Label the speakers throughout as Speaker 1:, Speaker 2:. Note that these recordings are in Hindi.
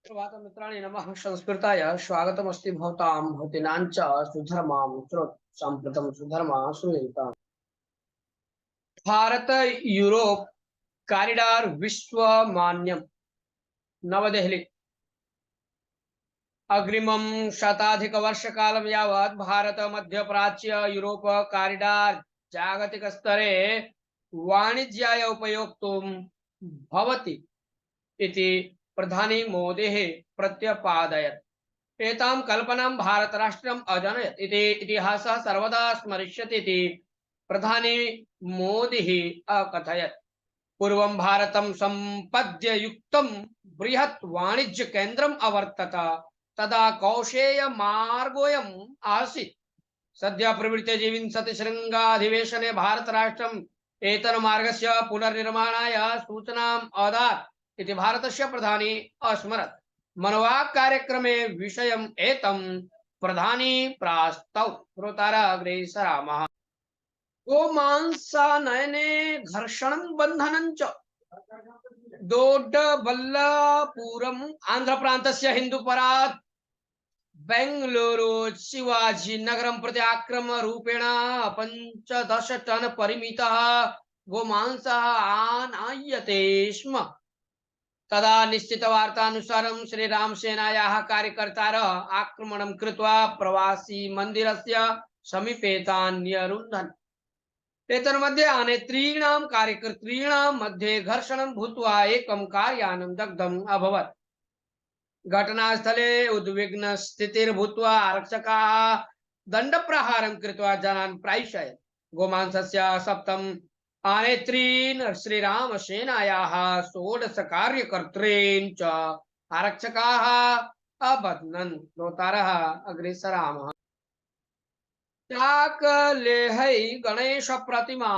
Speaker 1: प्रभात मित्राणि नमः संस्कृताय स्वागतमस्ति भवतां भवतीनां च सुधर्मां श्रोत साम्प्रतं सुधर्मा सुनीता भारत यूरोप कॉरिडोर विश्व मान्यम नवदेहली अग्रिमं शताधिक वर्षकालं यावत् भारत मध्यप्राच्य यूरोप कॉरिडोर जागतिक स्तरे वाणिज्याय उपयोक्तुं भवति इति प्रधानी मोदेः प्रत्यपादयत्। एतां कल्पनां भारतराष्ट्रम् अजनयत् इति इतिहासः सर्वदा स्मरिष्यति इति प्रधानी मोदिः अकथयत्। पूर्वं भारतं सम्पद्य युक्तं बृहत् वाणिज्य केन्द्रम् अवर्तत। तदा कौशेयमार्गोऽयम् आसीत्। सद्य प्रवृत्ते विंशतिशृङ्गाधिवेशने भारतराष्ट्रम् एतन्मार्गस्य पुनर्निर्माणाय सूचनाम् अदात् इति भारतस्य प्रधानी अस्मरत्। मनोवाक् कार्यक्रमे विषयम् एतं प्रधानी प्रास्तौ। श्रोतारः अग्रे सरामः। गोमांसानयने घर्षणं बन्धनं च दोड्डबल्लापुरम् आन्ध्रप्रान्तस्य हिन्दुपरात् बेंगलुरु शिवाजी नगरं प्रति आक्रमणरूपेण 15 टन परिमितः गोमांसः आनायते स्म। तदा निश्चितवार्तानुसारं श्रीरामसेनायाः कार्यकर्तारः आक्रमणं कृत्वा प्रवासी मन्दिरस्य समीपे तान् न्यरुन्धन्। एतन्मध्ये आनेत्रीणां कार्यकर्तॄणां मध्ये घर्षणं भूत्वा एकं कार्यानं दग्धम् अभवत्। घटनास्थले उद्विग्न स्थितिर्भूत्वा आरक्षकाः दण्डप्रहारं कृत्वा जनान् प्रायशयत्। गोमांसस्य सप्तम आनेत्रीन् श्रीरामसेनायाः 16 कार्यकर्तॄन् च आरक्षकाः अबध्नन्। श्रोतारः अग्रे सरामः। चाकलेहै गणेश प्रतिमा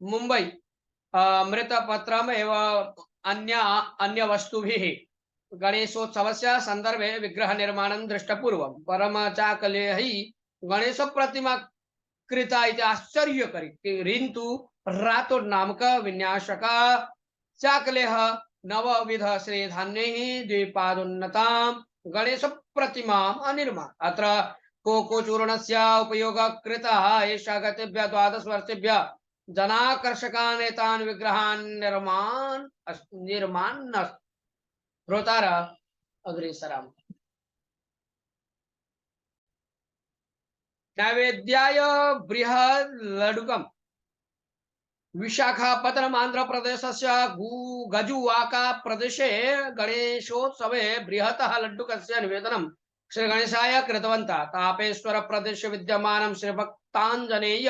Speaker 1: मुंबई मृतपत्रम् एवं अन्य वस्तुभिः गणेशोत्सवस्य संदर्भे विग्रह निर्माणं दृष्टपूर्वं परम चाकलेहै गणेश प्रतिमा कृता इति आश्चर्यकरी किन्तु रातोड नामक विन्यासक चाकलेह नवविध श्रीधान्यैः द्विपादोन्नतां गणेश प्रतिमाम् अनिर्मात्। अत्र कोकोचूर्णस्य उपयोगः कृतः। एषः गतेभ्यः 12 वर्षेभ्यः जनाकर्षकान् एतान् विग्रहान् निर्मान् श्रोतारः अग्रे सरामः। नैवेद्याय बृहत् लड्डुकम् विशाखापत्तनम आंध्र प्रदेशस्य गजुवाका प्रदेशे गणेशोत्सवे बृहतः लड्डुकस्य निवेदनं श्री गणेशाय कृतवन्तः। तापेश्वर प्रदेशे विद्यमानं श्री भक्ताञ्जनेय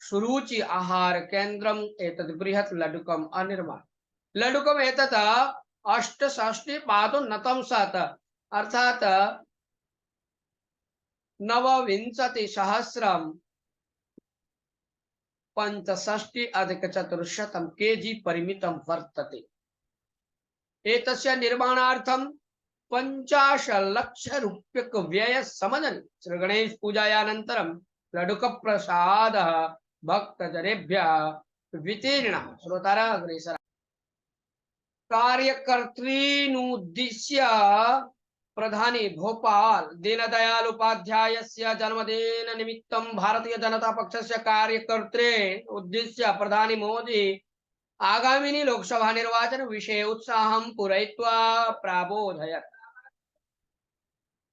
Speaker 1: सुरुचि आहार केन्द्रम् एतत् बृहत् लड्डुकम् अनिर्मात्। लड्डुकम् एतत् 68 पादोन्नतं सत् अर्थात् 69,000 65,400 केजी परिमितं वर्तते। एतस्य निर्माणार्थं 50 लक्ष रूप्यक व्यय समजन्। श्री गणेश पूजायानन्तरं लड्डुक प्रसादः भक्तजनेभ्यः वितीर्णः। श्रोतारः अग्रे सरामः। कार्यकर्तॄन्नुद्दिश्य प्रधानी भोपाल दीनदयाल उपाध्यायस्य जन्मदिन निमित्तं भारतीय जनता पक्षस्य कार्यकर्तॄन् उद्दिश्य प्रधानी मोदी आगामिनी लोकसभा निर्वाचन विषये उत्साहं पूरयित्वा प्राबोधयत्।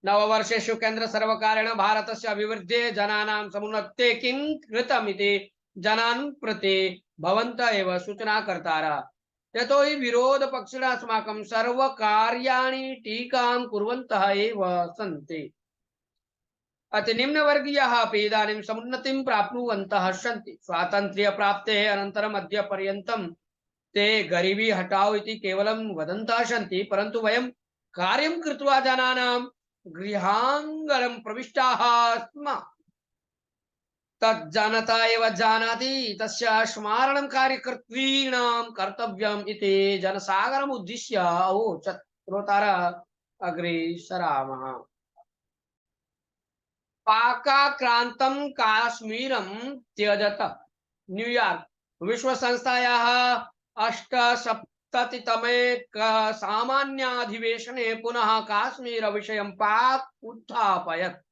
Speaker 1: नववर्षेषु केन्द्र सर्वकारेण भारतस्य अभिवृद्धेः जनानां समुन्नत्यै किं कृतमिति जनान् प्रति भवन्तः एव सूचनाकर्तारः। यतो हि विरोधपक्षिणः अस्माकं सर्वकार्याणि टीकां कुर्वन्तः एव सन्ति। अतिनिम्नवर्गीयाः अपि इदानीं समुन्नतिं प्राप्नुवन्तः सन्ति। स्वातन्त्र्यप्राप्तेः अनन्तरम् अद्य पर्यन्तं ते गरीबी हटाओ इति केवलं वदन्तः सन्ति, परन्तु वयं कार्यं कृत्वा जनानां गृहाङ्गणं प्रविष्टाः स्म। तज्जनता एव जानाति तस्य स्मारणं कार्यकर्तॄणां कर्तव्यम् इति जनसागरम् उद्दिश्य अवोचत्। श्रोतारः अग्रे सरामः। पाकाक्रान्तं काश्मीरं त्यजत। न्यूयॉर्क विश्व संस्थायाः 8 ततितमे सामान्याधिवेशने पुनः काश्मीर विषयं पाक उत्थापयत्।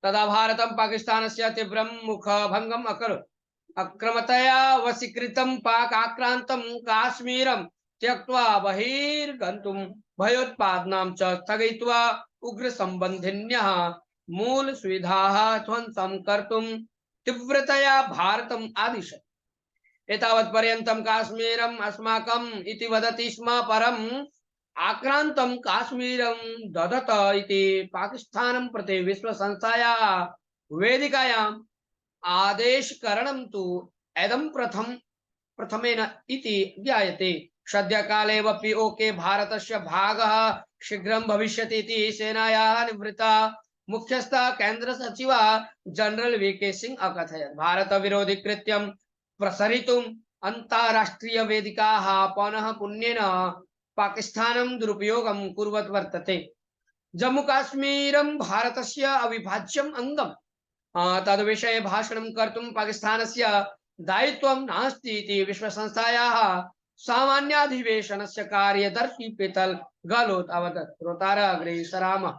Speaker 1: तदा भारतं पाकिस्तानस्य तीव्रं मुखभङ्गम् अकरोत्। अक्रमतया वशीकृतं पाक आक्रान्तं काश्मीरं त्यक्त्वा बहिर्गन्तुं भयोत्पादनां च स्थगयित्वा उग्रसम्बन्धिन्यः मूलसुविधाः ध्वंसं कर्तुं तीव्रतया भारतम् आदिशत्। एतावत्पर्यन्तं काश्मीरम् अस्माकम् इति वदति स्म, परम् आक्रान्तं काश्मीरं ददत इति पाकिस्तानं प्रति विश्वसंस्थायाः वेदिकायाम् आदेशकरणं तु इदं प्रथमेन इति ज्ञायते। सद्यकाले एव पीओके भारतस्य भागः शीघ्रं भविष्यति इति सेनायाः निवृत्ता मुख्यस्थः केन्द्र सचिव जनरल वीके सिंह अकथयत्। भारत विरोधी कृत्यं प्रसरितुम् अन्ताराष्ट्रीय वेदिकाः पुनः पुण्येन पाकिस्तानं दुरुपयोगं कुर्वत् वर्तते। जम्मू काश्मीरं भारतस्य अविभाज्यम् अङ्गम्। तद्विषये भाषणं कर्तुं पाकिस्तानस्य दायित्वं नास्ति इति विश्वसंस्थायाः सामान्याधिवेशनस्य कार्यदर्शी पीतल गहलोत अवदत्। श्रोतारः अग्रे सरामः।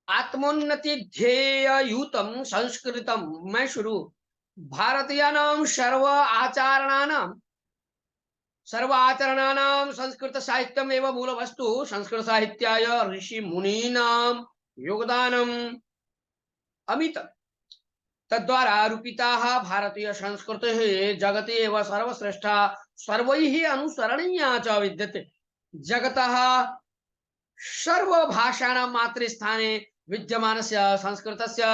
Speaker 1: आत्मोन्नति ध्येययुतं संस्कृतं मैं शुरू भारतीयानां सर्व आचरणानां संस्कृत साहित्यम् एव मूलवस्तु। संस्कृत साहित्याय ऋषि मुनीनां योगदानम् अमितम्। तद्वारा रूपिताः भारतीय संस्कृतिः जगति एव सर्वश्रेष्ठा सर्वैः अनुसरणीया च विद्यते। जगतः सर्वभाषाणां मातृस्थाने विद्यमानस्य संस्कृतस्य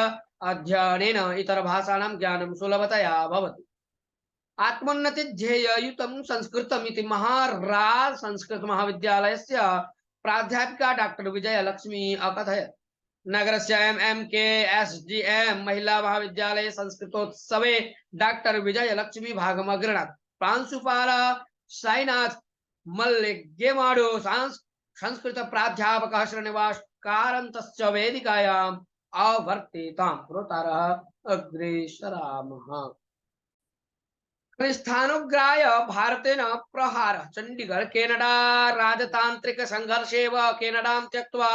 Speaker 1: अध्ययनेन इतरभाषाणां ज्ञानं सुलभतया भवति। आत्मोन्नति ध्येययुतं संस्कृतम् इति महाराज संस्कृत महाविद्यालयस्य प्राध्यापिका डॉक्टर विजयलक्ष्मी अकथयत्। नगरस्य MMKSDM महिला महाविद्यालये संस्कृतोत्सवे डॉक्टर विजयलक्ष्मी भागम् अगृह्णात्। प्रांशुपाल साईनाथ मल्लिगेमाडो संस्कृत प्राध्यापकः श्रीनिवास कारन्तश्च वेदिकायाम् अवर्तेताम्। श्रोतारः अग्रे सरामः। स्थानोग्राय भारतेन प्रहार चंडीगढ़ केनडा राजतांत्रिक संघर्षेव केनडां त्यक्त्वा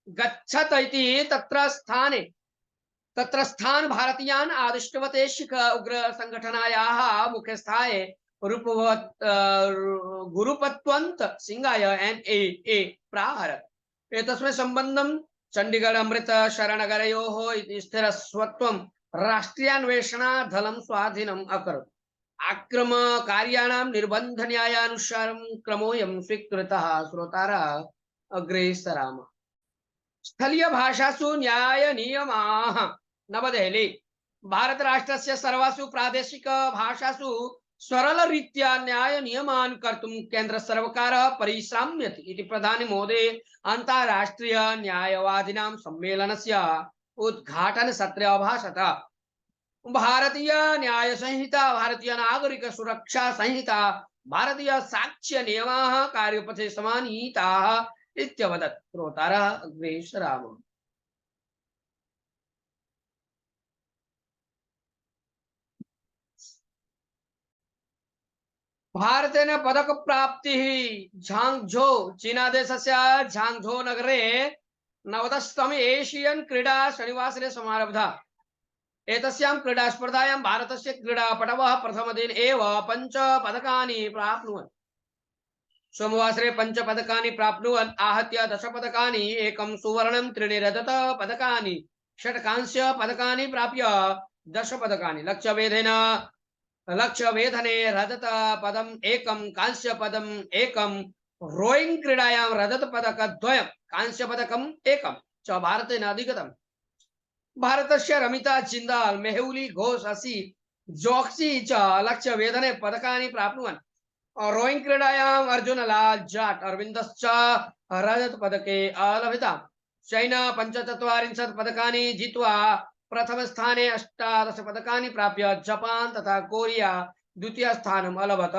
Speaker 1: गच्छत इति तत्र स्थान भारतीयान् आदिष्टवते शिख उग्र संगठनायाः मुख्यस्थाये गुरुपत्वंत सिंहाय NAA प्राहरत्। एतस्मिन् सम्बन्धं चंडीगढ़ अमृत शरणगरयोः स्थिरस्वत्वं राष्ट्रियान्वेषणदलं स्वाधीनम् अकरोत्। आक्रमणकार्याणां निर्बन्ध न्यायानुसारं क्रमोऽयं स्वीकृतः। श्रोतारः अग्रे सरामः। स्थलीय भाषासु न्याय नियमाः। नवदेहली। भारत राष्ट्रस्य सर्वासु प्रादेशिक भाषासु सरलरीत्या न्याय नियमान् कर्तुं केन्द्र सर्वकारः परिश्राम्यति इति प्रधानि महोदय अन्ताराष्ट्रीय न्यायवादिनां सम्मेलनस्य उद्घाटन सत्रे अभाषत। भारतीय न्याय संहिता, भारतीय नागरिक सुरक्षा संहिता, भारतीय साक्ष्य नियमाः कार्यपथे समानीताः इत्यवदत्। श्रोतारः अग्रे सरामः। भारतेन पदक प्राप्तिः झांगझो चीनादेशस्य झांगझो नगरे 19तमे एशियन क्रीडा शनिवासरे समारब्धा। एतस्यां क्रीडा स्पर्धायां भारतस्य क्रीडापटवः प्रथमदिने एव 5 पदकानि प्राप्नुवन्। सोमवासरे 5 पदकानि प्राप्नुवन्। आहत्य 10 पदकानि, 1 सुवर्णं, 3 रजत पदकानि, 6 कांस्य पदकानि प्राप्य 10 पदकानि। लक्ष्यवेधने रजत पदम् 1, कांस्य पदम् 1, रोइंग क्रीडायां रजत पदकद्वयं, कांस्य पदकम् 1 च भारतेन अधिगतम्। भारतस्य रमिता जिंदाल, मेहुली घोष, असि जोक्सी च लक्ष्यवेधने पदकानि प्राप्नुवन्। रोइंग क्रीडायां अर्जुनलाल जाट अरविन्दश्च रजत पदके अलभिताम्। चैना 45 पदकानि जित्वा प्रथम स्थाने 18 पदकानि प्राप्य जापान तथा कोरिया द्वितीय स्थानम् अलभत।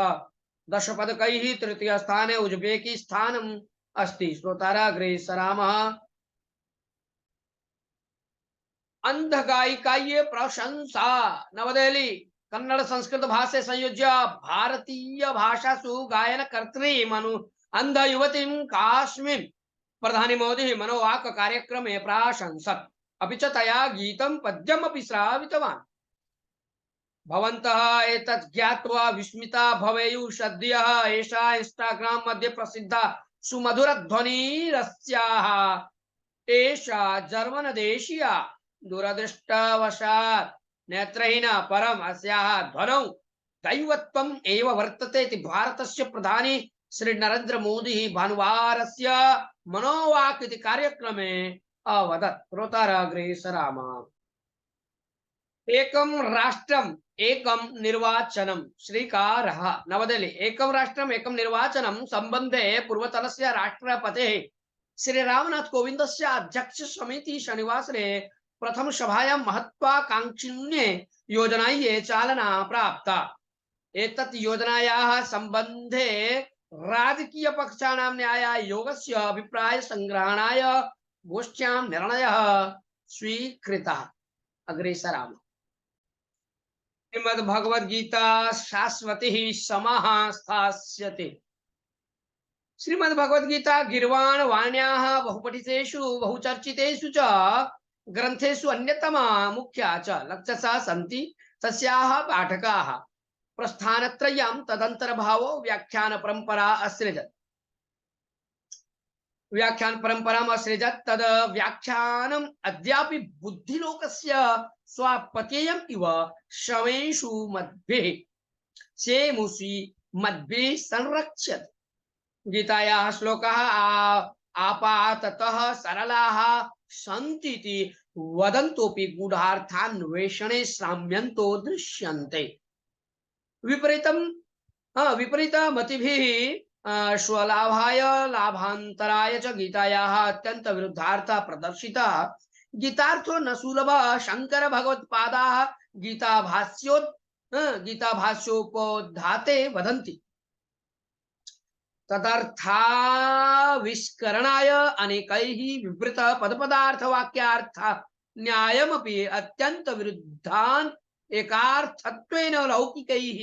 Speaker 1: 10 पदकैः तृतीय स्थाने उज्बेकिस्तानम् अस्ति। श्रोतारः अग्रे सरामः। अंधगायिकायै प्रशंसा। नवदेहली। कन्नड़ संस्कृत भाषे संयोज्य भारतीय भाषासु गायन कर्त्री मनु अंध युवतीं काश्मीर प्रधानी मोदी मनोवाक कार्यक्रमे प्राशंसत् अपि च तया गीतं पद्यमपि श्रावितवान्। भवन्तः एतत् ज्ञात्वा विस्मिता भवेयुः सद्यः एषा इंस्टाग्राम मध्ये प्रसिद्धा सुमधुरध्वनिरस्याः एषा जर्मन देशीया दुरदृष्टवशात् नेत्रहीन परम अस्याः ध्वनौ दैवत्वम् एव वर्तते इति भारतस्य प्रधानी श्री नरेंद्र मोदी भानुवारस्य मनोवाक् इति कार्यक्रमे अवदत्। श्रोतारग्रे सरामः। एकं राष्ट्रम् एकं निर्वाचनं श्रीकारः नवदेहली। एकं राष्ट्रम् एकं निर्वाचनं संबंधे पूर्वतनस्य राष्ट्रपतेः श्री रामनाथ कोविंदस्य अध्यक्ष समिति शनिवासरे प्रथम सभायां महत्वाकांक्षिण्ये योजनायै चालना प्राप्ता। एतत् योजनायाः संबंधे राजकीय पक्षाणां न्यायायोगस्य अभिप्राय संग्रहणाय गोष्ठ्यां निर्णयः स्वीकृतः। अग्रे सरामः। श्रीमद्भगवद्गीता शाश्वती समाः स्थास्यति। श्रीमद्भगवद्गीता गीर्वाण वाण्याः बहुपठितेषु बहुचर्चितेषु च ग्रंथेषु अन्यतमा मुख्या च लक्षसा सन्ति। तस्याः पाठकाः प्रस्थानत्रयं तदन्तर्भावो व्याख्यान परंपरा असृजत्। व्याख्यान परंपराम् असृजत्। तद व्याख्यानम् अद्यापि बुद्धिलोकस्य स्वापत्ययम् इव शवेषु मद्भिः सेमुषि मद्भिः संरक्ष्यते। गीतायाः श्लोकाः आपाततः सरलाः सन्तीति वदन्तोपि गूढार्थान्वेषणे श्राम्यन्तो दृश्यन्ते। विपरीतमतिभिः स्वलाभाय लाभान्तराय च गीतायाः अत्यंत विरुद्धार्थः प्रदर्शितः। गीतार्थो न सुलभः। शंकर भगवत्पादाः गीताभाष्योपोद्धाते वदन्ति तदर्थाविष्करणाय अनेकैः विवृत पदपदार्थवाक्यार्थ न्यायमपि अत्यंत विरुद्धान् एकार्थत्वेन लौकिकैः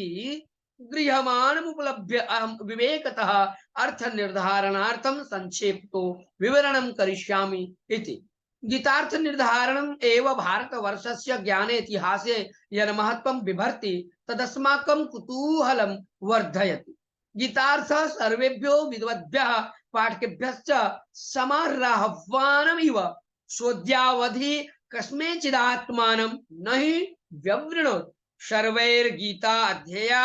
Speaker 1: गृह्यमाणमुपलभ्य अहं विवेकतः अर्थ निर्धारणार्थं संक्षेपतो विवरणं करिष्यामि इति। गीतार्थ निर्धारणम् एव भारतवर्षस्य ज्ञाने इतिहासे यन् महत्त्वं बिभर्ति तदस्माकं कुतूहलं वर्धयति। गीतार्थ सर्वेभ्यो विद्वद्भ्यः पाठकेभ्यश्च समाह्वानमिव शोध्यावधि कस्मैचिदात्मानं न हि व्यवृणोत्। सर्वैर्गीता अध्येया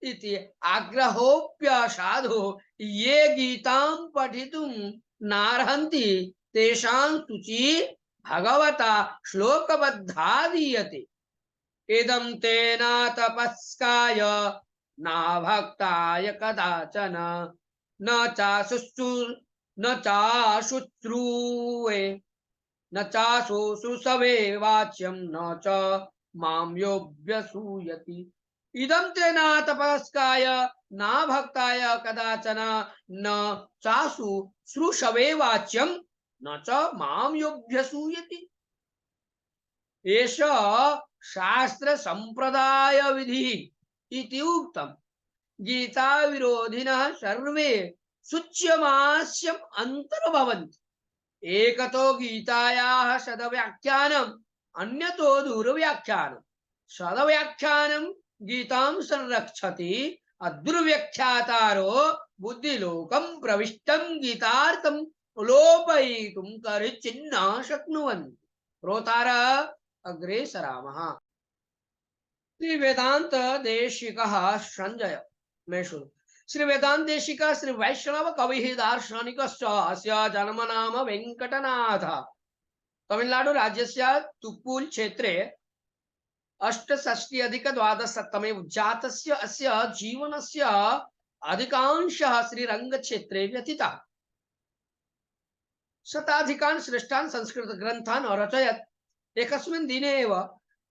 Speaker 1: इति आग्रहोऽप्यसाधो ये गीतां पठितुं नार्हन्ति तेषां सूची भगवता श्लोकबद्धा दीयते। इदं तेन तपस्काय न भक्ताय कदाचन न चाशुश्रूवे न चाशुश्रूषवे वाच्यं न च मां योऽभ्यसूयति। इदं तेन तपस्काय न भक्ताय कदाचन न चाशुश्रूषवे वाच्यं न च मां योऽभ्यसूयति। एष शास्त्र संप्रदाय विधि इति उक्तम्। गीता विरोधिनः सर्वे शुच्यमास्यम् अन्तर्भवन्ति। एकतो गीतायाः सदव्याख्यानम् अन्यतो दुर्व्याख्यानम्। सदव्याख्यानं गीतां संरक्षति अदुर्व्याख्यातारो बुद्धिलोकं प्रविष्टं गीतार्थं लोपयितुं करिचिन्न शक्नुवन्ति। श्रोतार अग्रे सरामः। श्री वेदांत देशिकः संजय मेषुरु। श्री वेदांत देशिकः श्री वैष्णव कविः दार्शनिकश्च। अस्य जन्म नाम वेंकटनाथ। तमिलनाडु राज्यस्य तुप्पुल क्षेत्रे 68+12 जातस्य अस्य जीवनस्य अधिकांशः श्रीरङ्गक्षेत्रे व्यतीतः। शताधिकान् श्रेष्ठान् संस्कृत ग्रन्थान् अरचयत्। एकस्मिन् दिने एव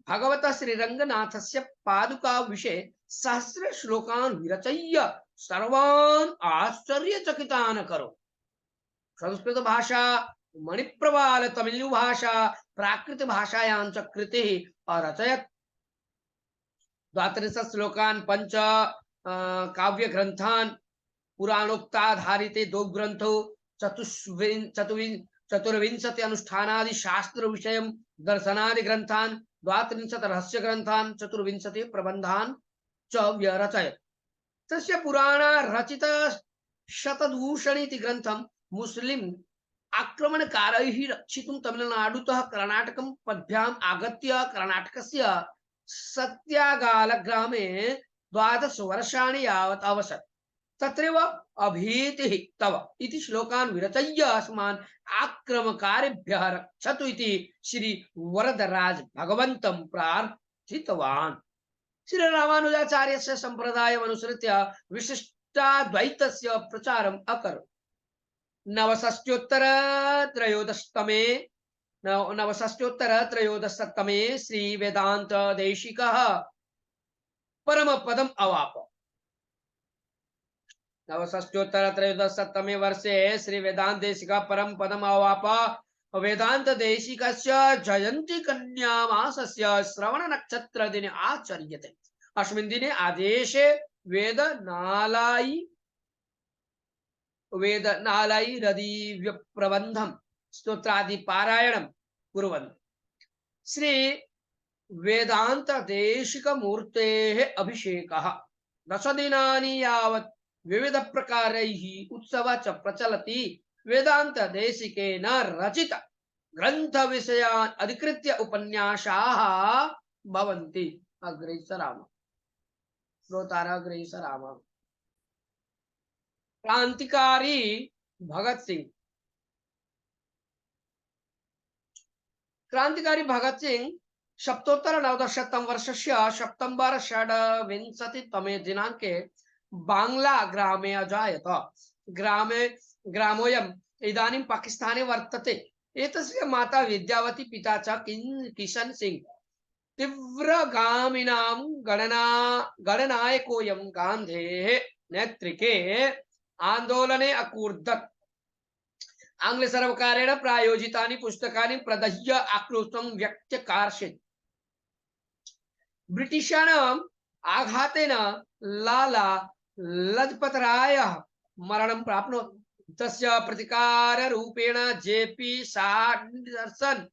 Speaker 1: भगवतः श्रीरङ्गनाथस्य पादुका विषये सहस्र श्लोकान् विरचय्य सर्वान् आश्चर्यचकितान् अकरोत्। संस्कृत भाषा, मणिप्रवाल तमिलु भाषा, प्राकृत भाषायां च कृतिः अरचयत्। द्वात्रिंशत् श्लोकान् पंच काव्य ग्रंथान् पुराणोक्ताधारिते दो ग्रंथो चतुर्विंशति अनुष्ठानादि शास्त्र विषय दर्शनादि ग्रंथान् द्वात्रिंशत् रहस्य ग्रंथान् चतुर्विंशति प्रबंधान् च व्यरचयत्। तस्य पुराण रचित शतदूषणीति ग्रंथं मुस्लिम आक्रमणकारैः रक्षितुं तमिलनाडुतः कर्णाटकं पद्भ्याम् आगत्य कर्णाटकस्य सत्यागालग्रामे 12 वर्षाणि यावत् अवसत्। तत्रैव अभीतिः तव इति श्लोकान् विरचय्य अस्मान् आक्रमकारेभ्यः रक्षतु इति श्री वरदराज भगवन्तं प्रार्थितवान्। श्री रामानुजाचार्यस्य सम्प्रदायम् अनुसृत्य विशिष्टाद्वैतस्य प्रचारम् अकरोत्। नवषष्ट्योत्तर-त्रयोदशतमे श्री वेदांत देशिकः परम पदम अवाप। नवषष्ट्योत्तर-त्रयोदशतमे वर्षे श्री वेदांत देशिकः परम पदम अवाप। वेदांत देशिकस्य जयंती कन्या मासस्य श्रवण नक्षत्र दिने आचर्यते। अस्मिन् दिने आदेशे वेदनालाई रदिव्य प्रबंधम स्तोत्रादि पारायणं कुर्वन्ति। श्री वेदांत देशिक मूर्तेः अभिषेकः 10 दिनानि यावत् विविध प्रकारैः उत्सवः च प्रचलति। वेदांत देशिकेन रचित ग्रंथ विषयान् अधिकृत्य उपन्यासाः भवन्ति। अग्रे सरामः। श्रोतारः अग्रे सरामः। क्रांतिकारी भगत सिंह। क्रांतिकारी भगत सिंह सप्तोत्तर नवदशशतं वर्षस्य सेप्टेम्बर् 26तमे दिनाङ्के बांग्ला ग्रामे अजायत। ग्रामोऽयम् इदानीं पाकिस्ताने वर्तते। एतस्य माता विद्यावती, पिता च किशन सिंह। तीव्रगामिनां गणनायकोऽयं गान्धेः नेतृत्वे आंदोलने अकूर्दत्। आंग्ल सर्वकारेण प्रायोजितानि पुस्तकानि प्रदह्य आक्रोशं व्यक्तकार्षीत्। ब्रिटिशाणाम् आघातेन लाला लजपत रायः मरणं प्राप्नोत्। तस्य प्रतिकाररूपेण जेपी साण्डर्सन्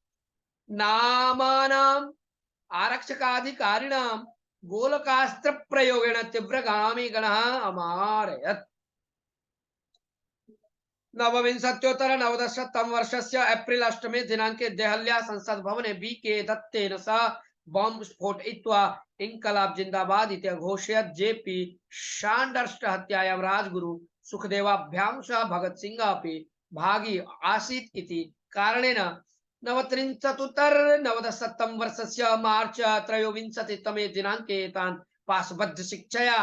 Speaker 1: नामानाम् आरक्षकाधिकारिणां गोलकास्त्रप्रयोगेण तीव्रगामी गणः अमारयत्। नवविंशत्योत्तर नवदशशतं वर्षस्य एप्रिल 8 दिनाङ्के देहल्या संसद भवने बी.के. दत्तेन सह बॉम्ब स्फोटयित्वा इन्कलाब जिंदाबाद इति अघोषयत्। जेपी साण्डर्स हत्यायां राजगुरु सुखदेवाभ्यां सह भगत सिंह अपि भागी आसीत् इति कारणेन 1939 वर्षस्य मार्च 23तमे दिनाङ्के तान् पाशबद्ध शिक्षया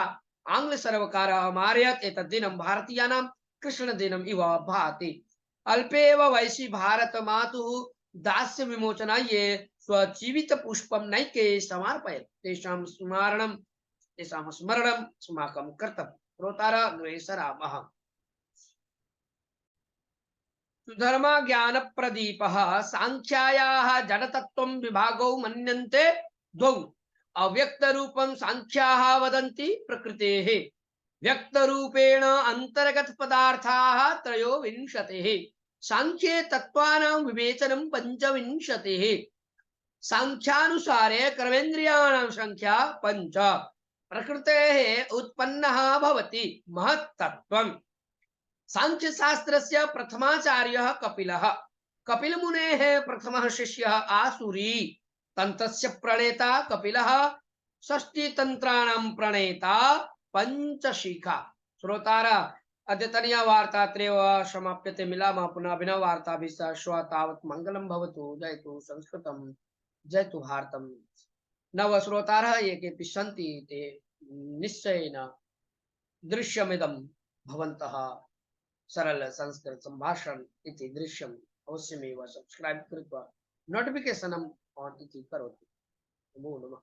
Speaker 1: आंग्ल सर्वकारः अमारयत्। एतत् दिनं भारतीयानां कृष्णदिनम् इव भाति। अल्पेव वयसि भारत मातुः दास्य विमोचनायै स्वजीवित पुष्पं नैके समर्पयत्। तेषां स्मरणं अस्माकं कर्तव्यम्। श्रोतारः अग्रे सरामः। सुधर्मा ज्ञान प्रदीपः सांख्यायाः जडतत्त्वं विभागौ मन्यन्ते द्वौ। अव्यक्त रूपं सांख्याः वदन्ति प्रकृतेः। व्यक्त रूपेण अंतर्गत पदार्थाः त्रयोविंशतिः। सांख्ये तत्त्वानां विवेचनं पंचविंशतिः। सांख्यानुसारे कर्मेन्द्रियाणां संख्या 5। प्रकृतेः उत्पन्नः भवति महत्तत्त्वम्। सांख्य शास्त्रस्य प्रथमाचार्यः कपिलः। कपिल मुनेः प्रथमः शिष्यः आसुरी। तन्त्रस्य प्रणेता कपिलः। षष्टितन्त्राणां प्रणेता पंचशिखा। श्रोतारः अद्यतनीया वार्ता अत्रैव समाप्यते। मिलामः पुनः अभिनव वार्ताभिः सह श्वः। तावत् मङ्गलं भवतु। जयतु संस्कृतं, जयतु भारतम्। नव श्रोतारः ये केऽपि सन्ति ते निश्चयेन दृश्यमिदं भवन्तः सरल संस्कृत संभाषण इति दृश्यम् अवश्यमेव सब्स्क्राइब कृत्वा नोटिफिकेशनम् ऑन इति करोतु। नमो नमः।